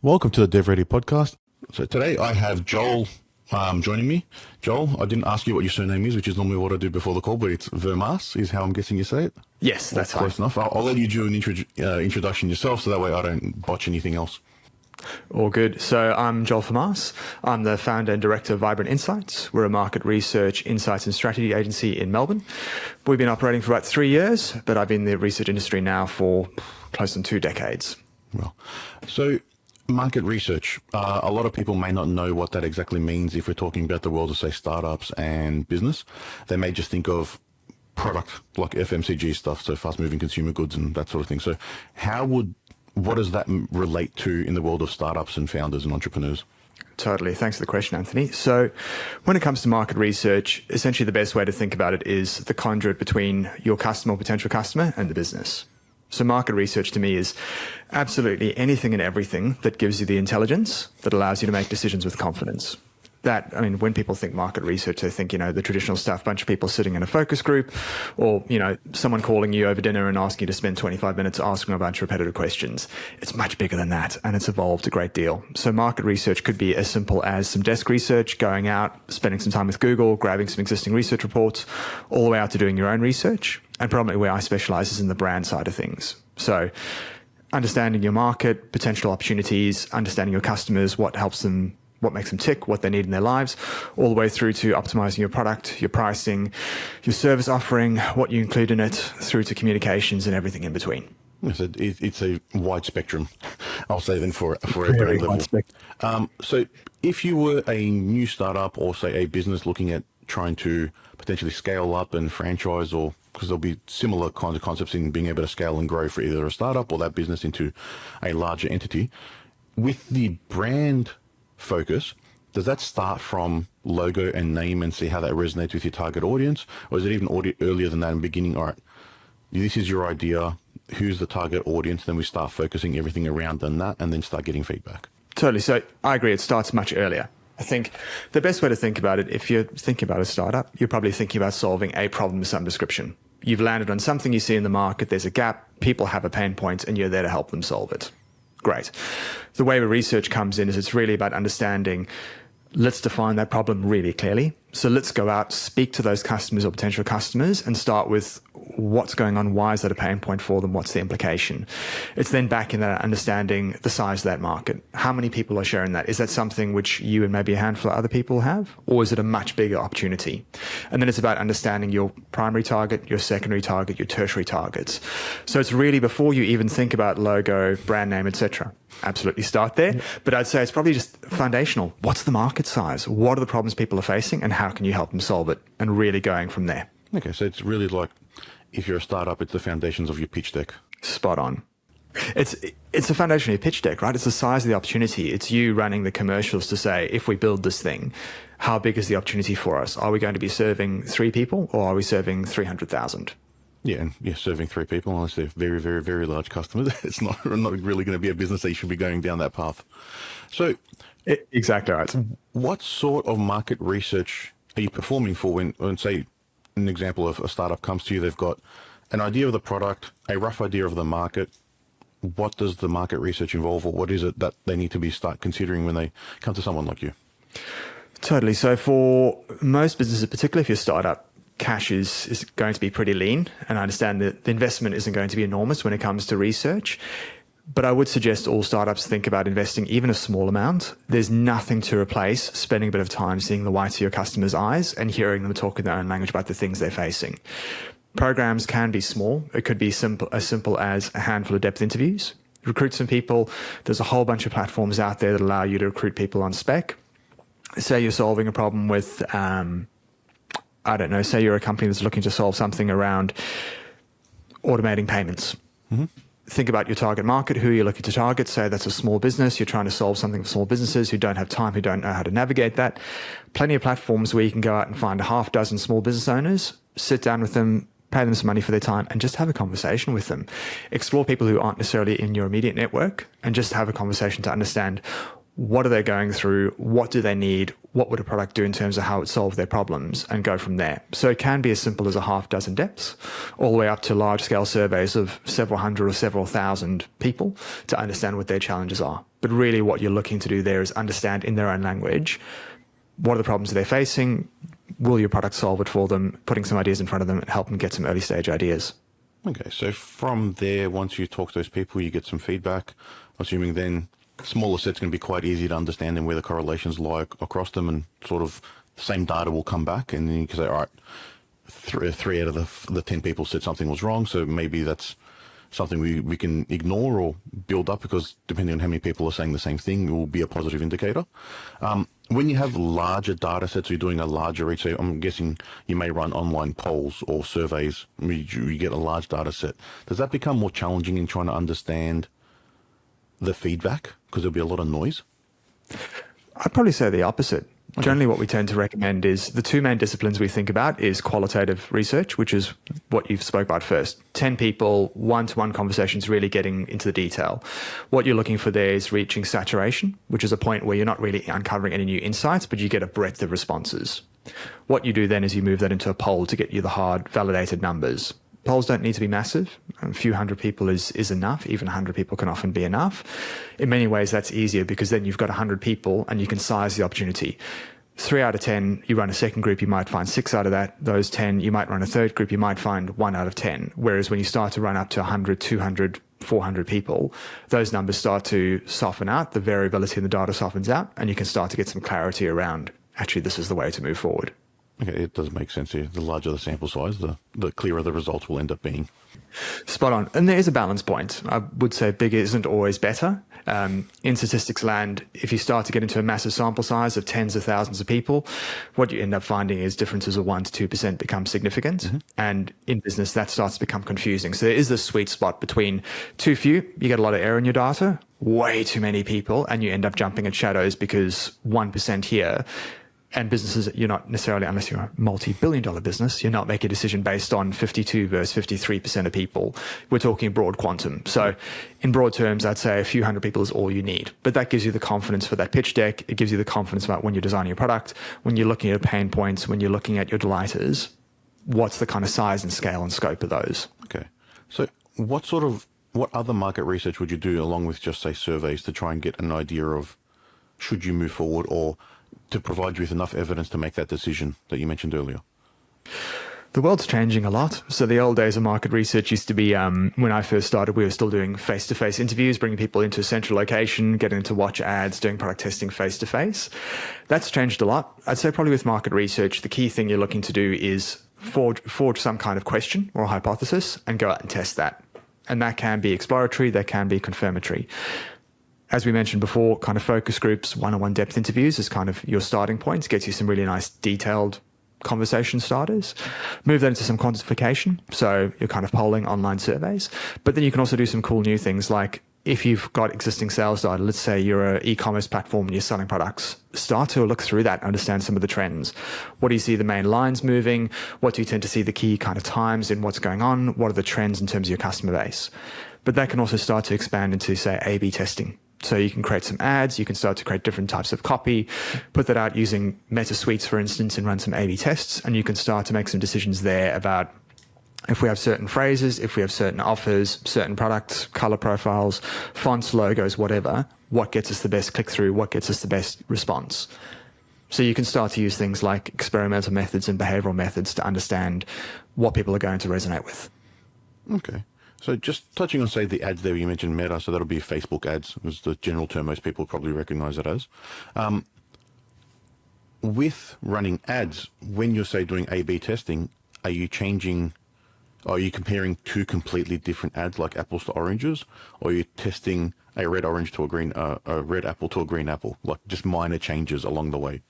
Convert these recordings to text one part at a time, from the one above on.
Welcome to the DevReady Podcast. So today I have Joel joining me. Joel, I didn't ask you what your surname is, which is normally what I do before the call, but it's Vermaas is how I'm guessing you say it. Yes, that's close enough. I'll let you do an introduction yourself, so that way I don't botch anything else. All good. So I'm Joel Vermaas. I'm the founder and director of Vibrant Insights. We're a market research, insights and strategy agency in Melbourne. We've been operating for about 3 years, but I've been in the research industry now for close to 2 decades. Well, so market research. A lot of people may not know what that exactly means if we're talking about the world of, say, startups and business. They may just think of product like FMCG stuff, so fast-moving consumer goods and that sort of thing. So what does that relate to in the world of startups and founders and entrepreneurs? Totally. Thanks for the question, Anthony. So when it comes to market research, essentially the best way to think about it is the conduit between your customer or potential customer and the business. So market research to me is absolutely anything and everything that gives you the intelligence that allows you to make decisions with confidence. When people think market research, they think, the traditional stuff, bunch of people sitting in a focus group or, someone calling you over dinner and asking you to spend 25 minutes asking a bunch of repetitive questions. It's much bigger than that, and it's evolved a great deal. So market research could be as simple as some desk research, going out, spending some time with Google, grabbing some existing research reports, all the way out to doing your own research. And probably where I specialize is in the brand side of things. So understanding your market, potential opportunities, understanding your customers, what makes them tick, what they need in their lives, all the way through to optimizing your product, your pricing, your service offering, what you include in it, through to communications and everything in between. Yes, it's a wide spectrum. I'll say then for a brand level. So if you were a new startup or say a business looking at trying to potentially scale up and franchise, or because there'll be similar kinds of concepts in being able to scale and grow for either a startup or that business into a larger entity, with the brand focus, does that start from logo and name and see how that resonates with your target audience? Or is it even earlier than that in the beginning? All right, this is your idea. Who's the target audience? Then we start focusing everything around that and then start getting feedback. Totally. So I agree. It starts much earlier. I think the best way to think about it, if you're thinking about a startup, you're probably thinking about solving a problem of some description. You've landed on something you see in the market. There's a gap. People have a pain point and you're there to help them solve it. Great. The way the research comes in is it's really about understanding, let's define that problem really clearly. So let's go out, speak to those customers or potential customers and start with what's going on, why is that a pain point for them, what's the implication. It's then back in that understanding the size of that market. How many people are sharing that? Is that something which you and maybe a handful of other people have? Or is it a much bigger opportunity? And then it's about understanding your primary target, your secondary target, your tertiary targets. So it's really before you even think about logo, brand name, etc. Absolutely start there. But I'd say it's probably just foundational. What's the market size? What are the problems people are facing and how can you help them solve it? And really going from there. Okay, so it's really like, if you're a startup, it's the foundations of your pitch deck. Spot on. It's the foundation of your pitch deck, right? It's the size of the opportunity. It's you running the commercials to say, if we build this thing, how big is the opportunity for us? Are we going to be serving 3 people or are we serving 300,000? Yeah, and serving 3 people, unless they're very, very, very large customers, it's not really going to be a business that you should be going down that path. So, exactly right. What sort of market research are you performing for when say, an example of a startup comes to you, they've got an idea of the product, a rough idea of the market. What does the market research involve, or what is it that they need to start considering when they come to someone like you? Totally. So for most businesses, particularly if you're a startup, cash is going to be pretty lean. And I understand that the investment isn't going to be enormous when it comes to research. But I would suggest all startups think about investing even a small amount. There's nothing to replace spending a bit of time seeing the whites of your customers' eyes and hearing them talk in their own language about the things they're facing. Programs can be small. It could be as simple as a handful of depth interviews. Recruit some people. There's a whole bunch of platforms out there that allow you to recruit people on spec. Say you're solving a problem with, say you're a company that's looking to solve something around automating payments. Mm-hmm. Think about your target market, who you're looking to target. Say that's a small business. You're trying to solve something for small businesses who don't have time, who don't know how to navigate that. Plenty of platforms where you can go out and find a half dozen small business owners, sit down with them, pay them some money for their time and just have a conversation with them. Explore people who aren't necessarily in your immediate network and just have a conversation to understand what are they going through, what do they need, what would a product do in terms of how it solves their problems, and go from there. So it can be as simple as a half dozen depths, all the way up to large-scale surveys of several hundred or several thousand people to understand what their challenges are. But really what you're looking to do there is understand in their own language, what are the problems they're facing? Will your product solve it for them? Putting some ideas in front of them and help them get some early stage ideas. Okay, so from there, once you talk to those people, you get some feedback. Assuming then smaller sets going to be quite easy to understand and where the correlations lie across them, and sort of the same data will come back, and then you can say, all right, three out of the 10 people said something was wrong, so maybe that's something we can ignore or build up, because depending on how many people are saying the same thing, it will be a positive indicator. When you have larger data sets, you're doing a larger reach, so I'm guessing you may run online polls or surveys, you get a large data set. Does that become more challenging in trying to understand the feedback, because there'll be a lot of noise? I'd probably say the opposite. Okay. Generally, what we tend to recommend is the two main disciplines we think about is qualitative research, which is what you've spoke about first. 10 people, one-to-one conversations, really getting into the detail. What you're looking for there is reaching saturation, which is a point where you're not really uncovering any new insights, but you get a breadth of responses. What you do then is you move that into a poll to get you the hard, validated numbers. Polls don't need to be massive. A few hundred people is enough. Even 100 people can often be enough. In many ways, that's easier because then you've got 100 people and you can size the opportunity. 3 out of 10, you run a second group, you might find 6 out of that. Those 10, you might run a third group, you might find 1 out of 10. Whereas when you start to run up to 100, 200, 400 people, those numbers start to soften out. The variability in the data softens out, and you can start to get some clarity around, actually, this is the way to move forward. Okay, it does make sense here. The larger the sample size, the clearer the results will end up being. Spot on. And there is a balance point. I would say bigger isn't always better. In statistics land, if you start to get into a massive sample size of tens of thousands of people, what you end up finding is differences of 1% to 2% become significant. Mm-hmm. And in business, that starts to become confusing. So there is this sweet spot between too few, you get a lot of error in your data, way too many people, and you end up jumping at shadows because 1% here. And businesses, you're not necessarily, unless you're a multi-billion-dollar business, you're not making a decision based on 52 versus 53% of people. We're talking broad quantum. So in broad terms, I'd say a few hundred people is all you need. But that gives you the confidence for that pitch deck. It gives you the confidence about when you're designing your product, when you're looking at pain points, when you're looking at your delighters, what's the kind of size and scale and scope of those. Okay. So what other market research would you do along with just, say, surveys to try and get an idea of should you move forward, or to provide you with enough evidence to make that decision that you mentioned earlier? The world's changing a lot. So the old days of market research used to be, when I first started, we were still doing face-to-face interviews, bringing people into a central location, getting them to watch ads, doing product testing face-to-face. That's changed a lot. I'd say probably with market research, the key thing you're looking to do is forge some kind of question or hypothesis and go out and test that. And that can be exploratory, that can be confirmatory. As we mentioned before, kind of focus groups, one-on-one depth interviews is kind of your starting point. It gets you some really nice detailed conversation starters. Move that into some quantification. So you're kind of polling online surveys. But then you can also do some cool new things like if you've got existing sales data, let's say you're an e-commerce platform and you're selling products, start to look through that, understand some of the trends. What do you see the main lines moving? What do you tend to see the key kind of times in what's going on? What are the trends in terms of your customer base? But that can also start to expand into, say, A/B testing. So you can create some ads, you can start to create different types of copy, put that out using meta suites, for instance, and run some A/B tests. And you can start to make some decisions there about if we have certain phrases, if we have certain offers, certain products, color profiles, fonts, logos, whatever, what gets us the best click-through, what gets us the best response. So you can start to use things like experimental methods and behavioral methods to understand what people are going to resonate with. Okay. So just touching on, say, the ads there, you mentioned Meta, so that'll be Facebook ads, is the general term most people probably recognize it as. With running ads, when you're, say, doing A/B testing, are you comparing two completely different ads like apples to oranges, or are you testing a red orange to a red apple to a green apple, like just minor changes along the way?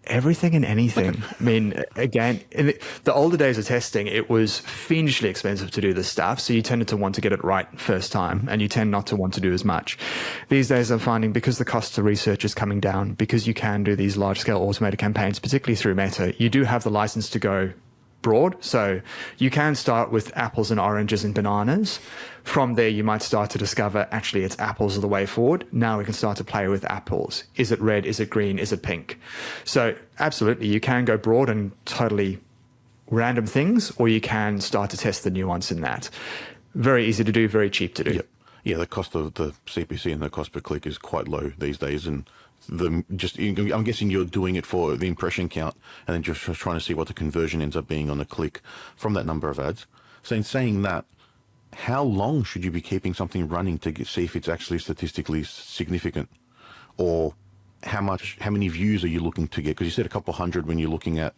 Everything and anything. Okay. I mean, again, in the older days of testing, it was fiendishly expensive to do this stuff. So you tended to want to get it right first time, and you tend not to want to do as much. These days, I'm finding because the cost of research is coming down, because you can do these large-scale automated campaigns, particularly through Meta, you do have the license to go broad. So you can start with apples and oranges and bananas. From there, you might start to discover, actually, it's apples are the way forward. Now we can start to play with apples. Is it red? Is it green? Is it pink? So absolutely, you can go broad and totally random things, or you can start to test the nuance in that. Very easy to do, very cheap to do. Yep. Yeah, the cost of the CPC and the cost per click is quite low these days, and I'm guessing you're doing it for the impression count, and then just trying to see what the conversion ends up being on a click from that number of ads. So in saying that, how long should you be keeping something running to see if it's actually statistically significant, or how many views are you looking to get? Because you said a couple hundred when you're looking at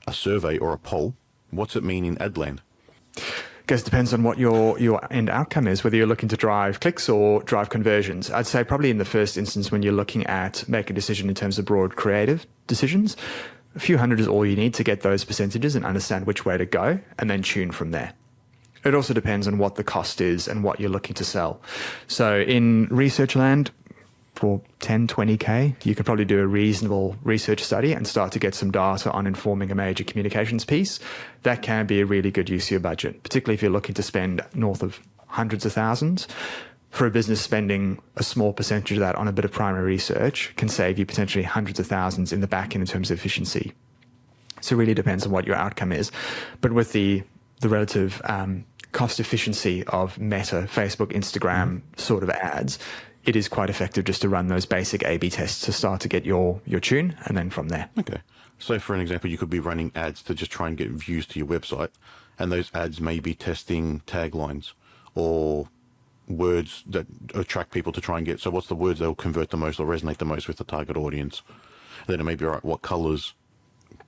a survey or a poll. What's it mean in ad land? Guess it depends on what your end outcome is, whether you're looking to drive clicks or drive conversions. I'd say probably in the first instance, when you're looking at make a decision in terms of broad creative decisions, a few hundred is all you need to get those percentages and understand which way to go, and then tune from there. It also depends on what the cost is and what you're looking to sell. So in research land, for 10, 20K, you could probably do a reasonable research study and start to get some data on informing a major communications piece. That can be a really good use of your budget, particularly if you're looking to spend north of hundreds of thousands. For a business, spending a small percentage of that on a bit of primary research can save you potentially hundreds of thousands in the back end in terms of efficiency. So it really depends on what your outcome is. But with the relative cost efficiency of Meta, Facebook, Instagram sort of ads, it is quite effective just to run those basic A/B tests to start to get your tune, and then from there. Okay. So for an example, you could be running ads to just try and get views to your website, and those ads may be testing taglines or words that attract people to try and get. So what's the words that will convert the most or resonate the most with the target audience? And then it may be, all right, what colors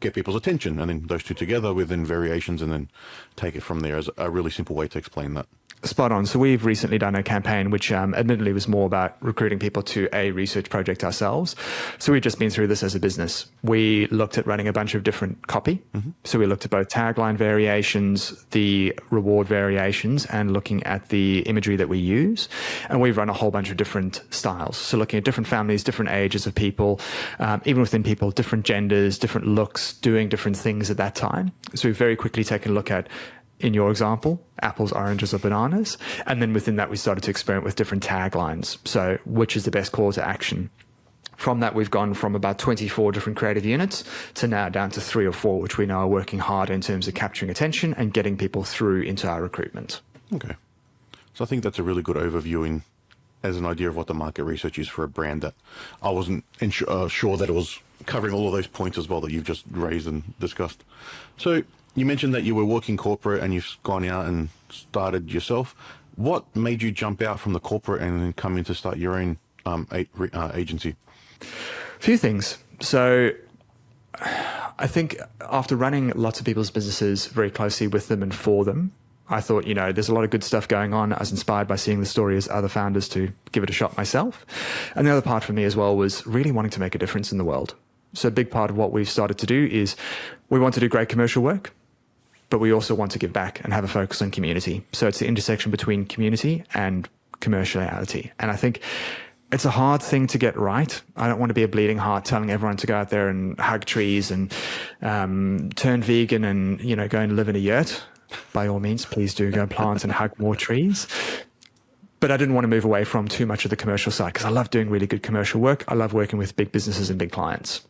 get people's attention? And then those two together within variations, and then take it from there as a really simple way to explain that. Spot on. So we've recently done a campaign which admittedly was more about recruiting people to a research project ourselves. So we've just been through this as a business. We looked at running a bunch of different copy. So we looked at both tagline variations, the reward variations, and looking at the imagery that we use. And we've run a whole bunch of different styles. So looking at different families, different ages of people, even within people, different genders, different looks, doing different things at that time. So we've very quickly taken a look at, in your example, apples, oranges, or bananas. And then within that, we started to experiment with different taglines. So which is the best call to action? From that, we've gone from about 24 different creative units to now down to 3 or 4, which we know are working hard in terms of capturing attention and getting people through into our recruitment. Okay. So I think that's a really good overview as an idea of what the market research is for a brand, that I wasn't sure that it was covering all of those points as well that you've just raised and discussed. So you mentioned that you were working corporate and you've gone out and started yourself. What made you jump out from the corporate and then come in to start your own agency? A few things. So I think after running lots of people's businesses very closely with them and for them, I thought, there's a lot of good stuff going on. I was inspired by seeing the stories of other founders to give it a shot myself. And the other part for me as well was really wanting to make a difference in the world. So a big part of what we've started to do is we want to do great commercial work, but we also want to give back and have a focus on community. So it's the intersection between community and commerciality. And I think it's a hard thing to get right. I don't want to be a bleeding heart telling everyone to go out there and hug trees and turn vegan and, go and live in a yurt. By all means, please do go plant and hug more trees. But I didn't want to move away from too much of the commercial side because I love doing really good commercial work. I love working with big businesses and big clients.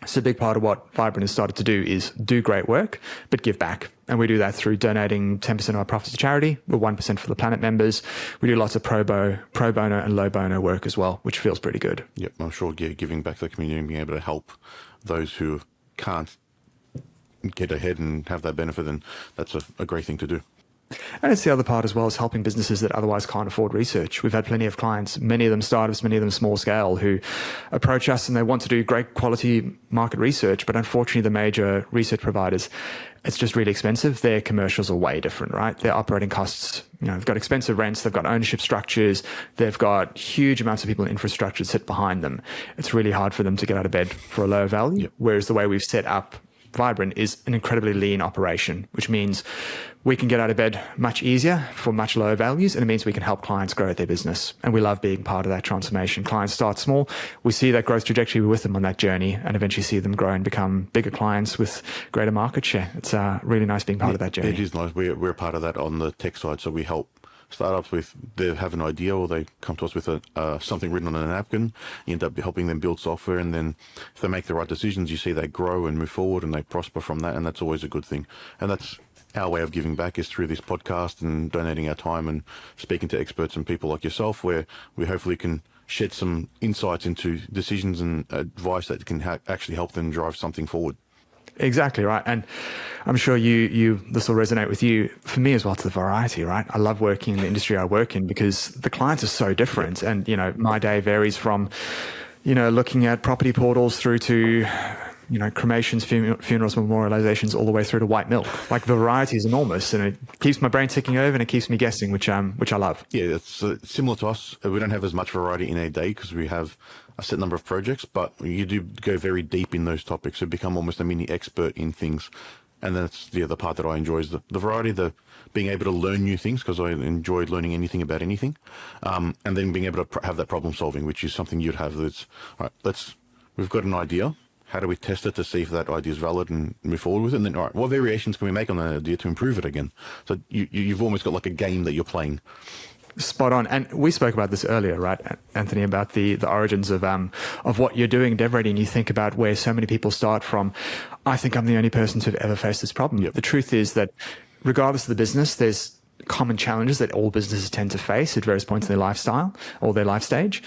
So a big part of what Vibrant has started to do is do great work, but give back. And we do that through donating 10% of our profits to charity. We're 1% for the Planet members. We do lots of pro bono and low bono work as well, which feels pretty good. Yep, I'm sure giving back to the community and being able to help those who can't get ahead and have that benefit, and that's a great thing to do. And it's the other part as well, is helping businesses that otherwise can't afford research. We've had plenty of clients, many of them startups, many of them small scale, who approach us and they want to do great quality market research. But unfortunately, the major research providers, it's just really expensive. Their commercials are way different, right? Their operating costs, they've got expensive rents, they've got ownership structures, they've got huge amounts of people and infrastructure that sit behind them. It's really hard for them to get out of bed for a low value. Yep. Whereas the way we've set up Vibrant is an incredibly lean operation, which means we can get out of bed much easier for much lower values, and it means we can help clients grow their business. And we love being part of that transformation. Clients start small. We see that growth trajectory with them on that journey and eventually see them grow and become bigger clients with greater market share. It's really nice being part of that journey. It is nice. We're part of that on the tech side, so we help startups with, they have an idea or they come to us with something written on a napkin. You end up helping them build software, and then if they make the right decisions, you see they grow and move forward and they prosper from that, and that's always a good thing. And that's our way of giving back is through this podcast and donating our time and speaking to experts and people like yourself, where we hopefully can shed some insights into decisions and advice that can actually help them drive something forward. Exactly right. And I'm sure this will resonate with you. For me as well, it's the variety, right? I love working in the industry I work in because the clients are so different. And, my day varies from, looking at property portals through to, cremations, funerals, memorializations, all the way through to white milk. Like the variety is enormous, and it keeps my brain ticking over and it keeps me guessing, which I love. Yeah, it's similar to us. We don't have as much variety in a day because we have a set number of projects, but you do go very deep in those topics. You become almost a mini expert in things. And that's the other part that I enjoy is the variety, the being able to learn new things, because I enjoy learning anything about anything. And then being able to have that problem solving, which is something you'd have. That's, all right, we've got an idea. How do we test it to see if that idea is valid and move forward with it? And then, all right, what variations can we make on that idea to improve it again? So you've almost got like a game that you're playing. Spot on. And we spoke about this earlier, right, Anthony, about the origins of what you're doing, DevReady, and you think about where so many people start from. I think I'm the only person to have ever faced this problem. Yep. The truth is that regardless of the business, there's common challenges that all businesses tend to face at various points in their lifestyle or their life stage.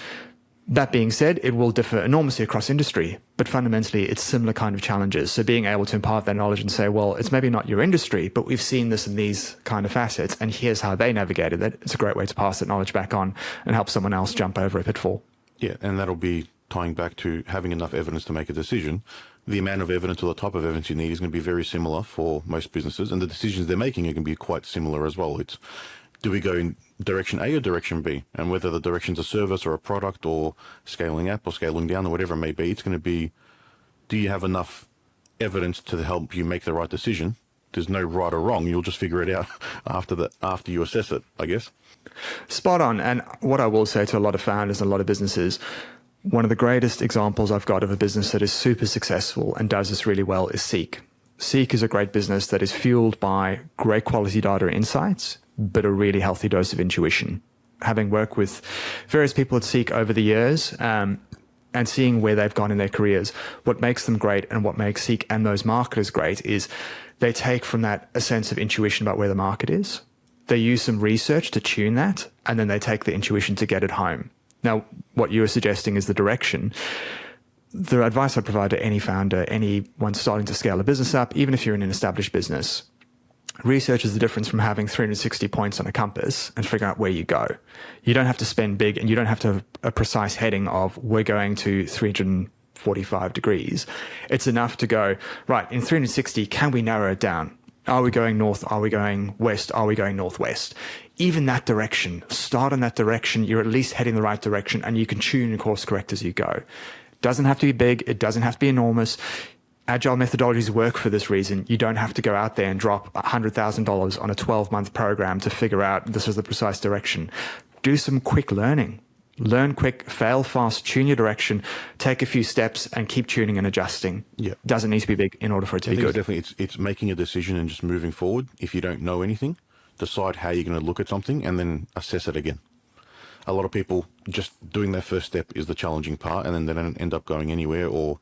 That being said, it will differ enormously across industry, but fundamentally it's similar kind of challenges. So being able to impart that knowledge and say, well, it's maybe not your industry, but we've seen this in these kind of facets, and here's how they navigated it. It's a great way to pass that knowledge back on and help someone else jump over a pitfall. Yeah, and that'll be tying back to having enough evidence to make a decision. The amount of evidence or the type of evidence you need is going to be very similar for most businesses, and the decisions they're making are going to be quite similar as well. It's, do we go in direction A or direction B? And whether the direction's a service or a product or scaling up or scaling down or whatever it may be, it's going to be, do you have enough evidence to help you make the right decision? There's no right or wrong. You'll just figure it out after you assess it, I guess. Spot on. And what I will say to a lot of founders and a lot of businesses, one of the greatest examples I've got of a business that is super successful and does this really well is Seek. Seek is a great business that is fueled by great quality data and insights, but a really healthy dose of intuition. Having worked with various people at Seek over the years and seeing where they've gone in their careers, what makes them great and what makes Seek and those marketers great is they take from that a sense of intuition about where the market is. They use some research to tune that, and then they take the intuition to get it home. Now, what you were suggesting is the direction. The advice I provide to any founder, anyone starting to scale a business up, even if you're in an established business, research is the difference from having 360 points on a compass and figuring out where you go. You don't have to spend big, and you don't have to have a precise heading of we're going to 345 degrees. It's enough to go, right, in 360, can we narrow it down? Are we going north? Are we going west? Are we going northwest? Even that direction, start in that direction. You're at least heading the right direction, and you can tune and course correct as you go. It doesn't have to be big. It doesn't have to be enormous. Agile methodologies work for this reason. You don't have to go out there and drop $100,000 on a 12-month program to figure out this is the precise direction. Do some quick learning. Learn quick, fail fast, tune your direction, take a few steps, and keep tuning and adjusting. Yeah, doesn't need to be big in order for it to be good. Definitely, it's making a decision and just moving forward. If you don't know anything, decide how you're going to look at something and then assess it again. A lot of people just doing their first step is the challenging part, and then they don't end up going anywhere, or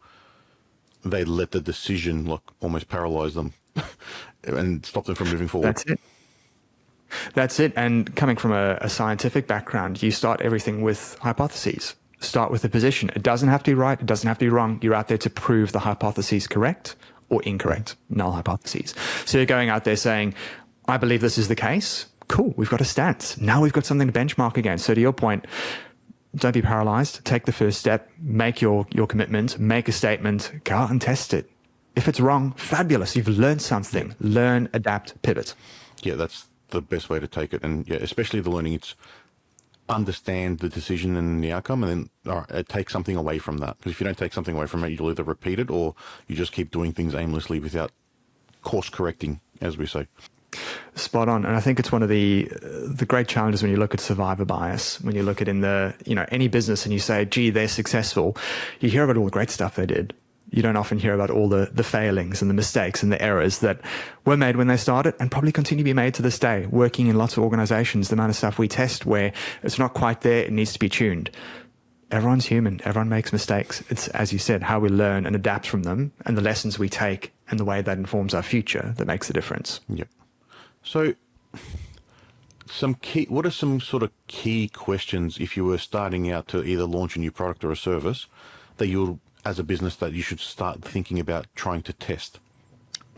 they let the decision almost paralyze them and stop them from moving forward. That's it. And coming from a scientific background, you start everything with hypotheses. Start with a position. It doesn't have to be right. It doesn't have to be wrong. You're out there to prove the hypothesis correct or incorrect, null hypotheses. So you're going out there saying, I believe this is the case. Cool. We've got a stance. Now we've got something to benchmark against. So to your point, don't be paralyzed. Take the first step, make your commitment, make a statement, go out and test it. If it's wrong, fabulous. You've learned something. Learn, adapt, pivot. Yeah, that's the best way to take it. And yeah, especially the learning, it's understand the decision and the outcome, and then take something away from that. Because if you don't take something away from it, you'll either repeat it or you just keep doing things aimlessly without course correcting, as we say. Spot on. And I think it's one of the great challenges when you look at survivor bias, when you look at any business and you say, gee, they're successful. You hear about all the great stuff they did. You don't often hear about all the failings and the mistakes and the errors that were made when they started and probably continue to be made to this day. Working in lots of organizations, the amount of stuff we test where it's not quite there, it needs to be tuned. Everyone's human. Everyone makes mistakes. It's, as you said, how we learn and adapt from them and the lessons we take and the way that informs our future that makes the difference. Yep. So what are some sort of key questions if you were starting out to either launch a new product or a service that as a business, that you should start thinking about trying to test?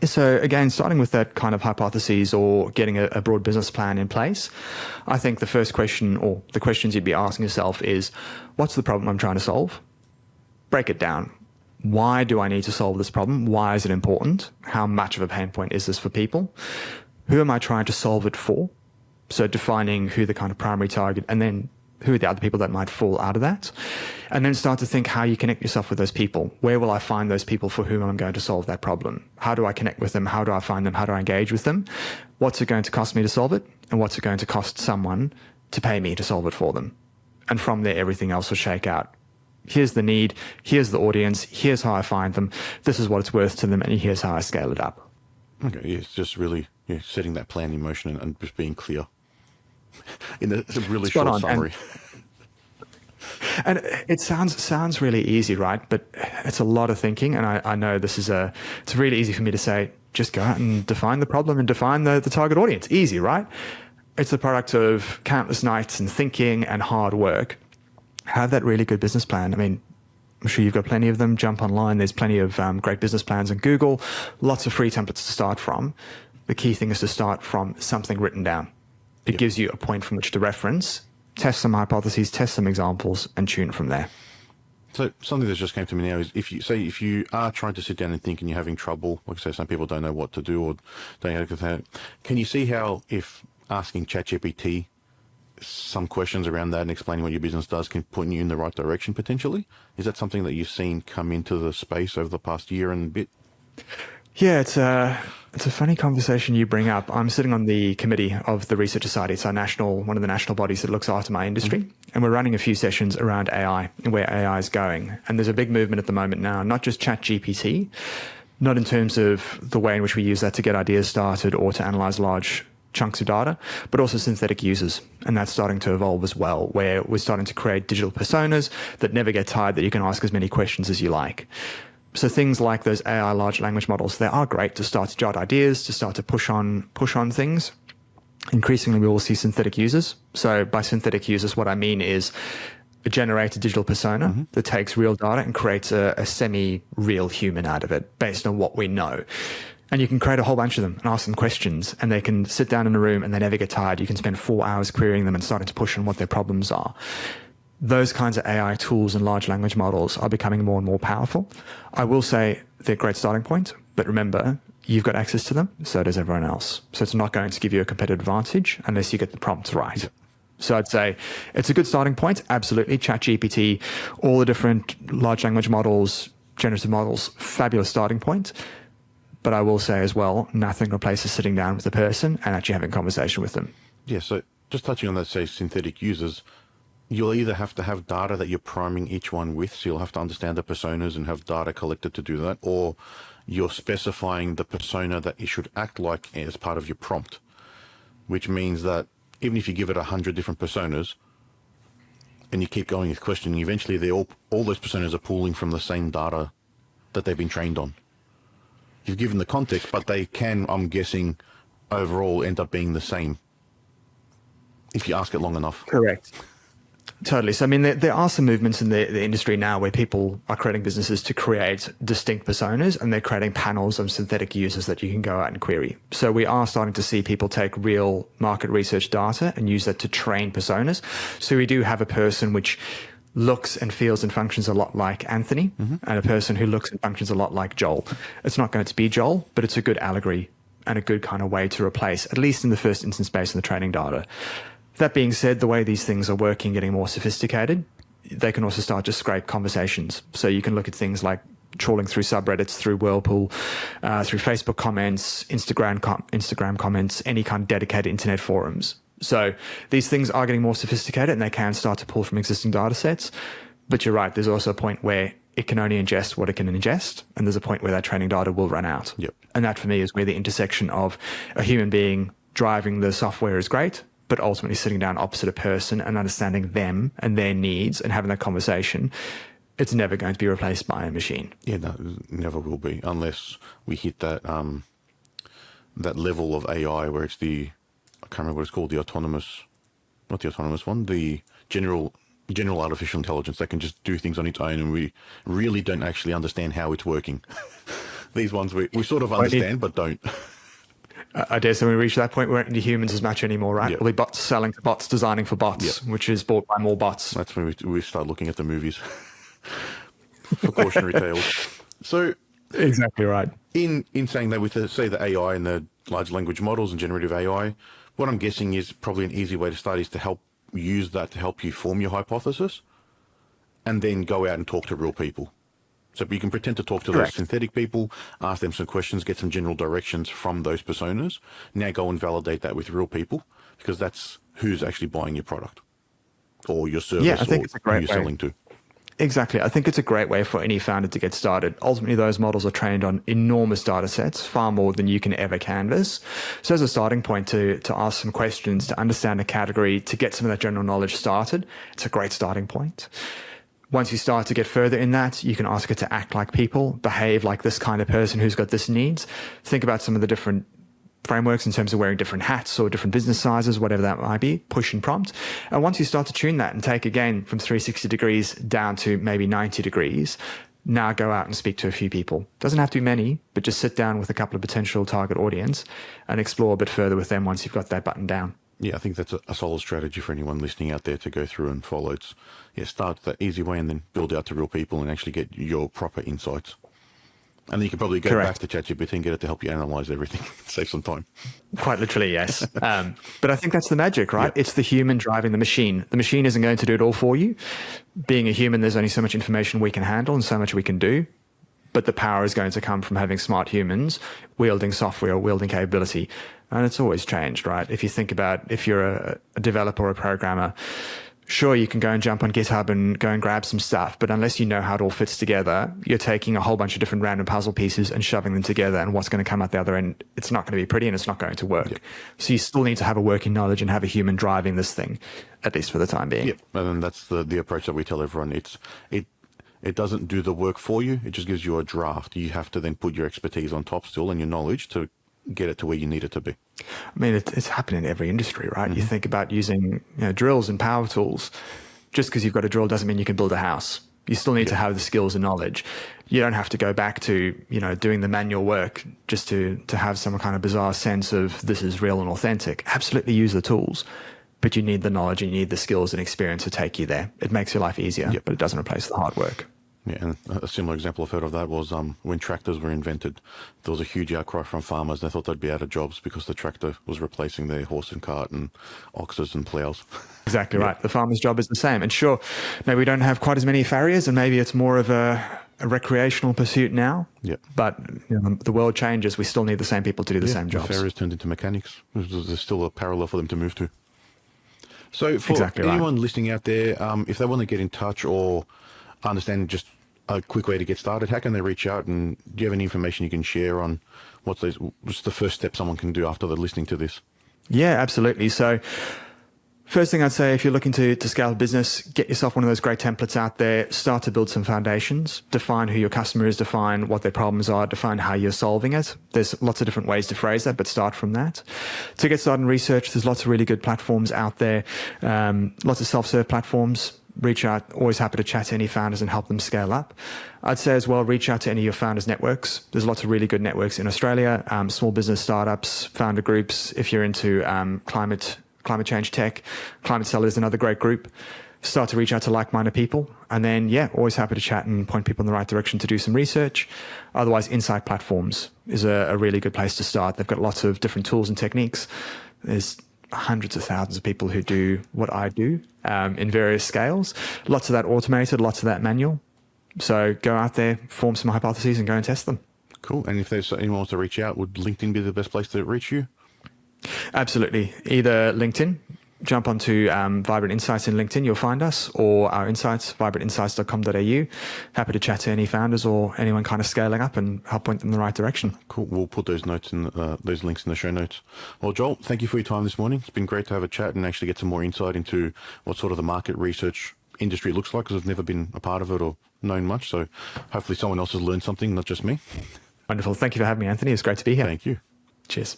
So again, starting with that kind of hypotheses or getting a broad business plan in place, I think the first question, or the questions you'd be asking yourself, is what's the problem I'm trying to solve? Break it down. Why do I need to solve this problem? Why is it important? How much of a pain point is this for people? Who am I trying to solve it for? So defining who the kind of primary target, and then who are the other people that might fall out of that? And then start to think how you connect yourself with those people. Where will I find those people for whom I'm going to solve that problem? How do I connect with them? How do I find them? How do I engage with them? What's it going to cost me to solve it? And what's it going to cost someone to pay me to solve it for them? And from there, everything else will shake out. Here's the need. Here's the audience. Here's how I find them. This is what it's worth to them. And here's how I scale it up. Okay, yeah, it's just really setting that plan in motion and just being clear in a really short summary. And it sounds really easy, right? But it's a lot of thinking. And I know it's really easy for me to say, just go out and define the problem and define the target audience. Easy, right? It's the product of countless nights and thinking and hard work. Have that really good business plan. I mean, I'm sure you've got plenty of them. Jump online. There's plenty of great business plans on Google. Lots of free templates to start from. The key thing is to start from something written down. It gives you a point from which to reference, test some hypotheses, test some examples, and tune from there. So something that just came to me now is if you are trying to sit down and think and you're having trouble, like I say, some people don't know what to do or don't know how, can you see how if asking ChatGPT some questions around that and explaining what your business does can point you in the right direction potentially? Is that something that you've seen come into the space over the past year and a bit? Yeah, it's a funny conversation you bring up. I'm sitting on the committee of the Research Society. It's one of the national bodies that looks after my industry. Mm-hmm. And we're running a few sessions around AI and where AI is going. And there's a big movement at the moment now, not just ChatGPT, not in terms of the way in which we use that to get ideas started or to analyze large chunks of data, but also synthetic users. And that's starting to evolve as well, where we're starting to create digital personas that never get tired, that you can ask as many questions as you like. So things like those AI large language models, they are great to start to jot ideas, to start to push on things. Increasingly, we will see synthetic users. So by synthetic users, what I mean is a generated digital persona that takes real data and creates a semi-real human out of it based on what we know. And you can create a whole bunch of them and ask them questions, and they can sit down in a room and they never get tired. You can spend 4 hours querying them and starting to push on what their problems are. Those kinds of AI tools and large language models are becoming more and more powerful. I will say they're a great starting point, but remember, you've got access to them, so does everyone else. So it's not going to give you a competitive advantage unless you get the prompts right. So I'd say it's a good starting point. Absolutely. ChatGPT, all the different large language models, generative models, fabulous starting point. But I will say as well, nothing replaces sitting down with a person and actually having a conversation with them. Yeah, so just touching on that, say, synthetic users, you'll either have to have data that you're priming each one with, so you'll have to understand the personas and have data collected to do that, or you're specifying the persona that it should act like as part of your prompt, which means that even if you give it 100 different personas and you keep going with questioning, eventually all those personas are pooling from the same data that they've been trained on. You've given the context, but they can, I'm guessing, overall end up being the same if you ask it long enough. Correct. Totally. So, I mean, there are some movements in the industry now where people are creating businesses to create distinct personas, and they're creating panels of synthetic users that you can go out and query. So we are starting to see people take real market research data and use that to train personas. So we do have a person which looks and feels and functions a lot like Anthony, and a person who looks and functions a lot like Joel. It's not going to be Joel, but it's a good allegory and a good kind of way to replace, at least in the first instance, based on the training data. That being said, the way these things are working, getting more sophisticated, they can also start to scrape conversations. So you can look at things like trawling through subreddits, through Whirlpool, through Facebook comments, Instagram comments, any kind of dedicated internet forums. So these things are getting more sophisticated and they can start to pull from existing data sets. But you're right, there's also a point where it can only ingest what it can ingest. And there's a point where that training data will run out. Yep. And that for me is where the intersection of a human being driving the software is great, but ultimately sitting down opposite a person and understanding them and their needs and having that conversation, it's never going to be replaced by a machine. Yeah, no, never will be, unless we hit that that level of AI where it's I can't remember what it's called, not the autonomous one, the general artificial intelligence that can just do things on its own, and we really don't actually understand how it's working. These ones we sort of understand, but don't. I dare say when we reach that point, we won't need humans as much anymore, right? Yep. We'll be bots selling to bots, designing for bots, which is bought by more bots. That's when we start looking at the movies for cautionary tales. So exactly right. In saying that, with the AI and the large language models and generative AI, what I'm guessing is probably an easy way to start is to use that to help you form your hypothesis, and then go out and talk to real people. So you can pretend to talk to those synthetic people, ask them some questions, get some general directions from those personas. Now go and validate that with real people, because that's who's actually buying your product or your service, I think it's a great who you're selling to. Exactly. I think it's a great way for any founder to get started. Ultimately, those models are trained on enormous data sets, far more than you can ever canvas. So as a starting point to ask some questions, to understand a category, to get some of that general knowledge started, it's a great starting point. Once you start to get further in that, you can ask it to act like people, behave like this kind of person who's got this needs. Think about some of the different frameworks in terms of wearing different hats or different business sizes, whatever that might be, push and prompt. And once you start to tune that and take again from 360 degrees down to maybe 90 degrees, now go out and speak to a few people. Doesn't have to be many, but just sit down with a couple of potential target audience and explore a bit further with them once you've got that button down. Yeah, I think that's a solid strategy for anyone listening out there to go through and follow. It's start that easy way and then build out to real people and actually get your proper insights. And then you can probably go back to ChatGPT and get it to help you analyze everything, save some time. Quite literally, yes. But I think that's the magic, right? Yep. It's the human driving the machine. The machine isn't going to do it all for you. Being a human, there's only so much information we can handle and so much we can do. But the power is going to come from having smart humans wielding software or wielding capability. And it's always changed, right? If you think about if you're a developer or a programmer, sure, you can go and jump on GitHub and go and grab some stuff. But unless you know how it all fits together, you're taking a whole bunch of different random puzzle pieces and shoving them together. And what's going to come out the other end, it's not going to be pretty and it's not going to work. Yep. So you still need to have a working knowledge and have a human driving this thing, at least for the time being. Yep. And then that's the approach that we tell everyone. It doesn't do the work for you. It just gives you a draft. You have to then put your expertise on top still and your knowledge to get it to where you need it to be. I mean, it's happening in every industry, right? Mm-hmm. You think about using drills and power tools. Just because you've got a drill doesn't mean you can build a house. You still need to have the skills and knowledge. You don't have to go back to, doing the manual work just to have some kind of bizarre sense of this is real and authentic. Absolutely use the tools, but you need the knowledge and you need the skills and experience to take you there. It makes your life easier, but it doesn't replace the hard work. Yeah, and a similar example I've heard of that was when tractors were invented, there was a huge outcry from farmers. They thought they'd be out of jobs because the tractor was replacing their horse and cart and oxes and plows. Exactly right. The farmer's job is the same. And sure, maybe we don't have quite as many farriers and maybe it's more of a recreational pursuit now. Yeah. But the world changes. We still need the same people to do the same jobs. Farriers turned into mechanics. There's still a parallel for them to move to. So for anyone listening out there, if they want to get in touch or understand just a quick way to get started, how can they reach out, and do you have any information you can share on what's the first step someone can do after they're listening to this? Yeah, absolutely. So first thing I'd say, if you're looking to scale a business, get yourself one of those great templates out there, start to build some foundations, define who your customer is, define what their problems are, define how you're solving it. There's lots of different ways to phrase that, but start from that. To get started in research, there's lots of really good platforms out there, lots of self-serve platforms. Reach out, always happy to chat to any founders and help them scale up. I'd say as well, reach out to any of your founders' networks. There's lots of really good networks in Australia, small business startups, founder groups. If you're into climate change tech, Climate Seller is another great group. Start to reach out to like-minded people. And then, always happy to chat and point people in the right direction to do some research. Otherwise, Insight Platforms is a really good place to start. They've got lots of different tools and techniques. There's hundreds of thousands of people who do what I do in various scales. Lots of that automated, lots of that manual. So go out there, form some hypotheses and go and test them. Cool. And if there's anyone wants to reach out, would LinkedIn be the best place to reach you? Absolutely. Either LinkedIn, jump onto Vibrant Insights in LinkedIn, you'll find us, or our insights, vibrantinsights.com.au. Happy to chat to any founders or anyone kind of scaling up and help point them in the right direction. Cool. We'll put those notes in those links in the show notes. Well, Joel, thank you for your time this morning. It's been great to have a chat and actually get some more insight into what sort of the market research industry looks like, because I've never been a part of it or known much. So hopefully someone else has learned something, not just me. Wonderful. Thank you for having me, Anthony. It's great to be here. Thank you. Cheers.